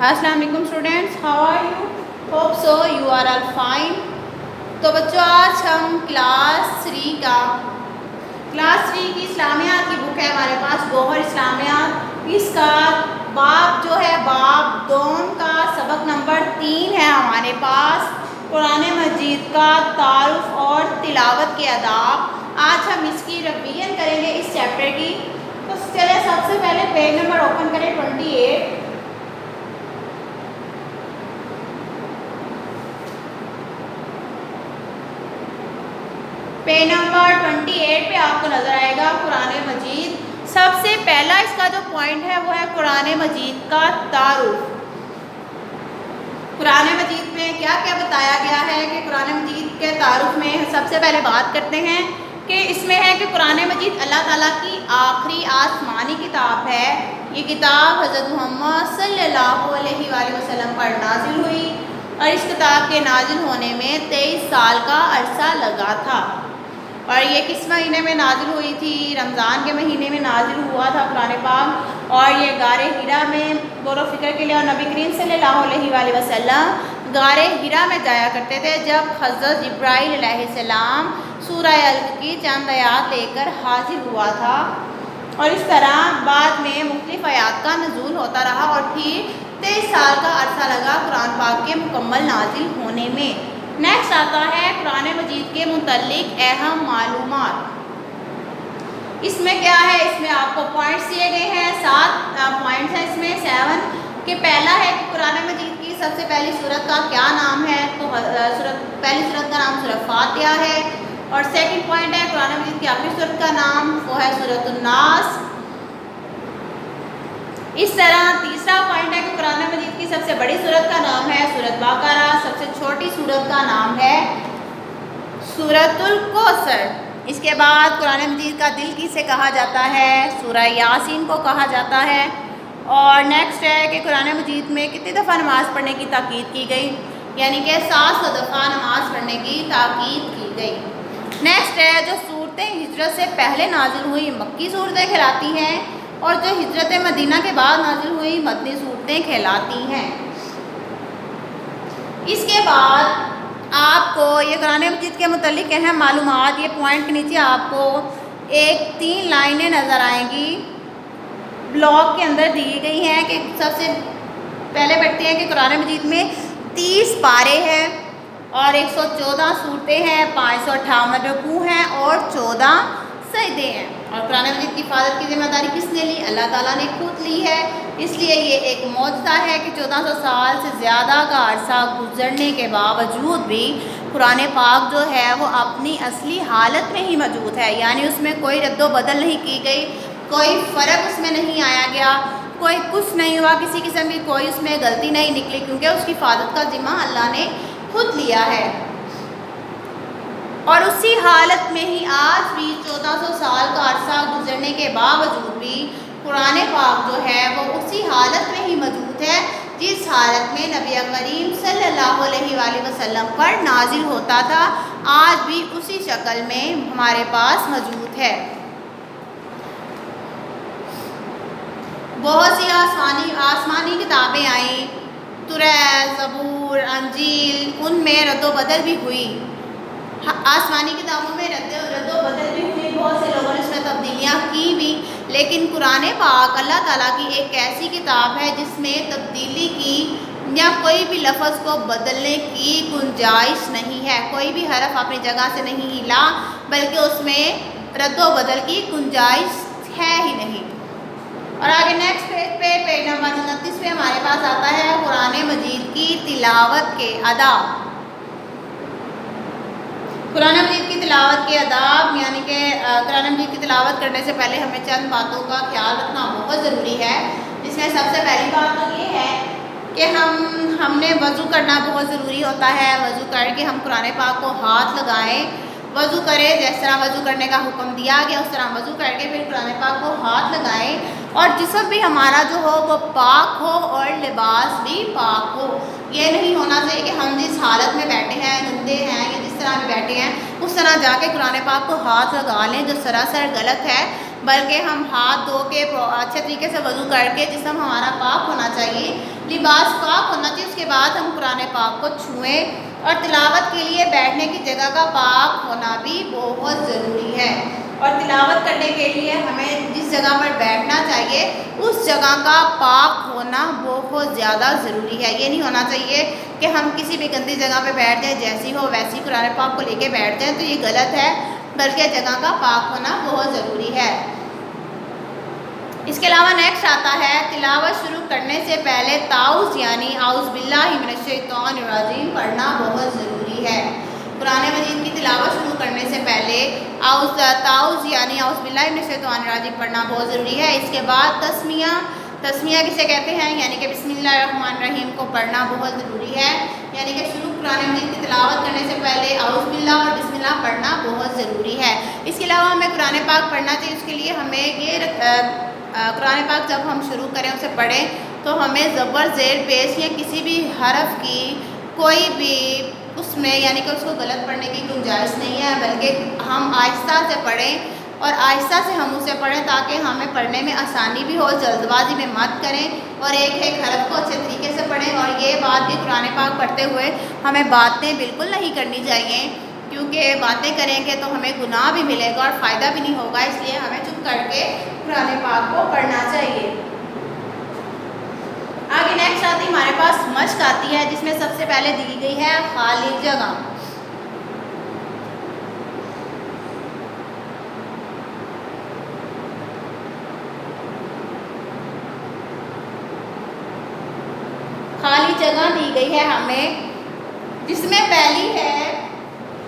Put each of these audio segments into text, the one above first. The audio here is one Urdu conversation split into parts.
السلام علیکم students, how are you? Hope so you are all fine. تو بچوں، آج ہم کلاس 3 کی اسلامیات کی بک ہے ہمارے پاس، گوہر اسلامیات۔ اس کا باب جو ہے باب دوم کا سبق نمبر 3 ہے ہمارے پاس، قرآن مجید کا تعارف اور تلاوت کے آداب۔ آج ہم اس کی ریویژن کریں گے اس چیپٹر کی۔ تو چلے سب سے پہلے پیج نمبر اوپن کریں 28۔ پیج نمبر 28 پہ آپ کو نظر آئے گا قرآن مجید۔ سب سے پہلا اس کا جو پوائنٹ ہے وہ ہے قرآن مجید کا تعارف۔ قرآن مجید میں کیا کیا بتایا گیا ہے کہ قرآن مجید کے تعارف میں سب سے پہلے بات کرتے ہیں کہ اس میں ہے کہ قرآن مجید اللہ تعالیٰ کی آخری آسمانی کتاب ہے۔ یہ کتاب حضرت محمد صلی اللہ علیہ وآلہ وسلم پر نازل ہوئی اور اس کتاب کے نازل ہونے میں 23 سال کا عرصہ لگا تھا۔ اور یہ کس مہینے میں نازل ہوئی تھی؟ رمضان کے مہینے میں نازل ہوا تھا قرآن پاک، اور یہ غار حرا میں غور و فکر کے لیے، اور نبی کریم صلی اللہ علیہ وآلہ وسلم غار حرا میں جایا کرتے تھے جب حضرت جبرائیل علیہ السلام سورہ علق کی چند آیات لے کر حاضر ہوا تھا، اور اس طرح بعد میں مختلف آیات کا نزول ہوتا رہا اور پھر 23 سال کا عرصہ لگا قرآن پاک کے مکمل نازل ہونے میں۔ نیکسٹ آتا ہے قرآن مجید کے متعلق اہم معلومات۔ اس میں کیا ہے؟ اس میں آپ کو پوائنٹس دیے گئے ہیں، 7 پوائنٹس ہیں اس میں 7 کہ پہلا ہے کہ قرآن مجید کی سب سے پہلی سورت کا کیا نام ہے؟ تو پہلی سورت کا نام سورۃ فاتحہ ہے۔ اور سیکنڈ پوائنٹ ہے قرآن مجید کی آخری سورت کا نام وہ ہے سورۃ الناس۔ اس طرح تیسرا پوائنٹ ہے کہ قرآن مجید کی سب سے بڑی سورت کا نام ہے سورۃ بقرہ، سب سے چھوٹی سورت کا نام ہے سورۃ الکوثر۔ اس کے بعد قرآن مجید کا دل کسے کہا جاتا ہے؟ سورہ یاسین کو کہا جاتا ہے۔ اور نیکسٹ ہے کہ قرآن مجید میں کتنی دفعہ نماز پڑھنے کی تاکید کی گئی؟ یعنی کہ 700 دفعہ نماز پڑھنے کی تاکید کی گئی۔ نیکسٹ ہے جو صورتیں ہجرت سے پہلے نازل ہوئی مکی صورتیں کہلاتی ہیں، اور جو ہجرت مدینہ کے بعد نازل ہوئی مدنی صورتیں کہلاتی ہیں۔ اس کے بعد آپ کو یہ قرآن مجید کے متعلق اہم معلومات، یہ پوائنٹ کے نیچے آپ کو 3 لائنیں نظر آئیں گی، بلاک کے اندر دی گئی ہیں کہ سب سے پہلے پڑھتے ہیں کہ قرآن مجید میں 30 پارے ہیں اور 114 صورتیں ہیں، 558 رکوع ہیں اور 14 سجدے ہیں۔ اور قرآن مجید کی حفاظت کی ذمہ داری کس نے لی؟ اللہ تعالیٰ نے خود لی ہے۔ اس لیے یہ ایک معجزہ ہے کہ 1400 سال سے زیادہ کا عرصہ گزرنے کے باوجود بھی قرآن پاک جو ہے وہ اپنی اصلی حالت میں ہی موجود ہے، یعنی اس میں کوئی رد و بدل نہیں کی گئی، کوئی فرق اس میں نہیں آیا گیا، کوئی کچھ نہیں ہوا، کسی قسم کی کوئی اس میں غلطی نہیں نکلی، کیونکہ اس کی حفاظت کا ذمہ اللہ نے خود لیا ہے۔ اور اسی حالت میں ہی آج بھی 1400 سال کا عرصہ گزرنے کے باوجود بھی قرآن پاک جو ہے وہ اسی حالت میں ہی موجود ہے جس حالت میں نبی کریم صلی اللہ علیہ وآلہ وسلم پر نازل ہوتا تھا، آج بھی اسی شکل میں ہمارے پاس موجود ہے۔ بہت سی آسمانی کتابیں آئیں، توریت، زبور، انجیل، ان میں رد و بدل بھی ہوئی۔ آسمانی کتابوں میں رد و بدل بھی ہوئی، بہت سے لوگوں نے اس میں تبدیلیاں کی بھی، لیکن قرآن پاک اللہ تعالیٰ کی ایک ایسی کتاب ہے جس میں تبدیلی کی یا کوئی بھی لفظ کو بدلنے کی گنجائش نہیں ہے، کوئی بھی حرف اپنی جگہ سے نہیں ہلا، بلکہ اس میں رد و بدل کی گنجائش ہے ہی نہیں۔ اور آگے نیکسٹ پیج پہ پیج نمبر 29 پہ ہمارے پاس آتا ہے قرآن مجید کی تلاوت کے آداب۔ قرآن مجید کی تلاوت کے آداب، یعنی کہ قرآن مجید کی تلاوت کرنے سے پہلے ہمیں چند باتوں کا خیال رکھنا بہت ضروری ہے، جس میں سب سے پہلی بات تو یہ ہے کہ ہم نے وضو کرنا بہت ضروری ہوتا ہے۔ وضو کر کے ہم قرآن پاک کو ہاتھ لگائیں، وضو کریں، جس طرح وضو کرنے کا حکم دیا گیا اس طرح وضو کر کے پھر قرآن پاک کو ہاتھ لگائیں، اور جسم بھی ہمارا جو ہو وہ پاک ہو اور لباس بھی پاک ہو۔ یہ نہیں ہونا چاہیے کہ ہم جس حالت میں بیٹھے ہیں، گندے ہیں یا جس طرح بھی بیٹھے ہیں اس طرح جا کے قرآن پاک کو ہاتھ لگا لیں، جو سراسر غلط ہے، بلکہ ہم ہاتھ دھو کے اچھے طریقے سے وضو کر کے جسم ہمارا پاک ہونا چاہیے، لباس پاک ہونا چاہیے، اس کے بعد ہم قرآن پاک کو چھوئیں، اور تلاوت کے لیے بیٹھنے کی جگہ کا پاک ہونا بھی بہت ضروری ہے، اور تلاوت کرنے کے لیے ہمیں جس جگہ پر بیٹھنا چاہیے اس جگہ کا پاک ہونا بہت زیادہ ضروری ہے۔ یہ نہیں ہونا چاہیے کہ ہم کسی بھی گندی جگہ پہ بیٹھ جائیں، جیسی ہو ویسی قرآن پاک کو لے کے بیٹھ جائیں، تو یہ غلط ہے، بلکہ جگہ کا پاک ہونا بہت ضروری ہے۔ اس کے علاوہ نیکسٹ آتا ہے تلاوت شروع کرنے سے پہلے تعوذ یعنی اعوذ باللہ من الشیطان الرجیم پڑھنا بہت ضروری ہے۔ قرآن مجید کی تلاوت شروع کرنے سے پہلے تعوذ یعنی اعوذ باللہ من الشیطان الرجیم پڑھنا بہت ضروری ہے۔ اس کے بعد تسمیہ کسے کہتے ہیں، یعنی کہ بسم اللہ الرحمن الرحیم کو پڑھنا بہت ضروری ہے، یعنی کہ شروع قرآن مجید کی تلاوت کرنے سے پہلے اعوذ باللہ اور بسم اللہ پڑھنا بہت ضروری ہے۔ اس کے علاوہ ہمیں قرآن پاک پڑھنا چاہیے، اس کے لیے ہمیں قرآن پاک جب ہم شروع کریں اسے پڑھیں تو ہمیں زبر زیر پیش یا کسی بھی حرف کی کوئی بھی اس میں یعنی کہ اس کو غلط پڑھنے کی گنجائش نہیں ہے، بلکہ ہم آہستہ سے پڑھیں اور آہستہ سے ہم اسے پڑھیں تاکہ ہمیں پڑھنے میں آسانی بھی ہو، جلد بازی میں مت کریں اور ایک ایک حرف کو اچھے طریقے سے پڑھیں۔ اور یہ بات بھی قرآن پاک پڑھتے ہوئے ہمیں باتیں بالکل نہیں کرنی چاہیے، کیونکہ باتیں کریں گے تو ہمیں گناہ بھی ملے گا اور فائدہ بھی نہیں ہوگا، اس لیے ہمیں چپ کر کے قرآن پاک کو پڑھنا چاہیے۔ آگے نیکسٹ آتی ہمارے پاس مشق آتی ہے، جس میں سب سے پہلے دی گئی ہے خالی جگہ۔ خالی جگہ دی گئی ہے ہمیں، جس میں پہلی ہے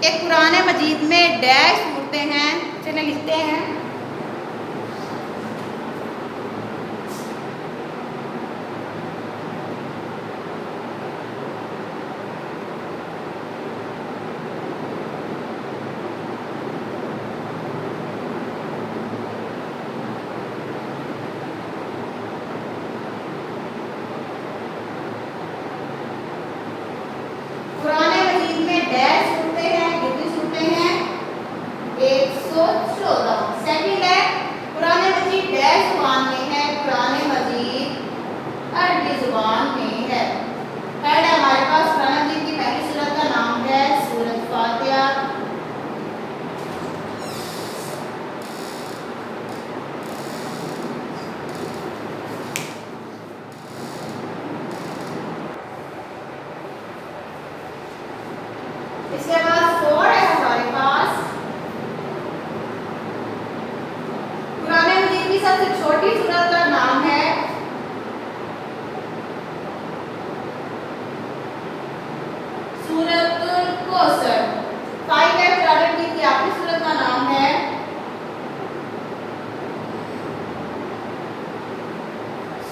کہ قرآن مجید میں ڈیش صورتیں ہیں، چلیں لکھتے ہیں۔ قرآن مجید میں ڈیش صورتیں ہیں، کتنی صورتیں ہیں؟ 114۔ سیکنڈ ہے قرآن مجید ڈیش زبان میں ہے، قرآن مجید عربی زبان میں ہے۔ تھرڈ ہے ہمارے پاس قرآن مجید کی پہلی سورت کا نام ہے سورۃ فاتحہ۔ اس کے بعد 4 ہے ہمارے پاس قرآن مجید کی سب سے چھوٹی سورت کا نام ہے سورۃ الکوثر۔ 5 ہے قرآن مجید کی آخری سورت کا نام ہے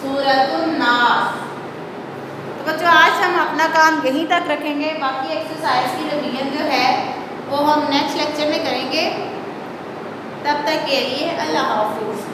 سورۃ الناس۔ تو بچوں آج ہم اپنا کام یہیں تک رکھیں گے، باقی ایکسرسائز کی ریویژن جو ہے وہ ہم نیکسٹ لیکچر میں کریں گے۔ تب تک کے لیے اللہ حافظ۔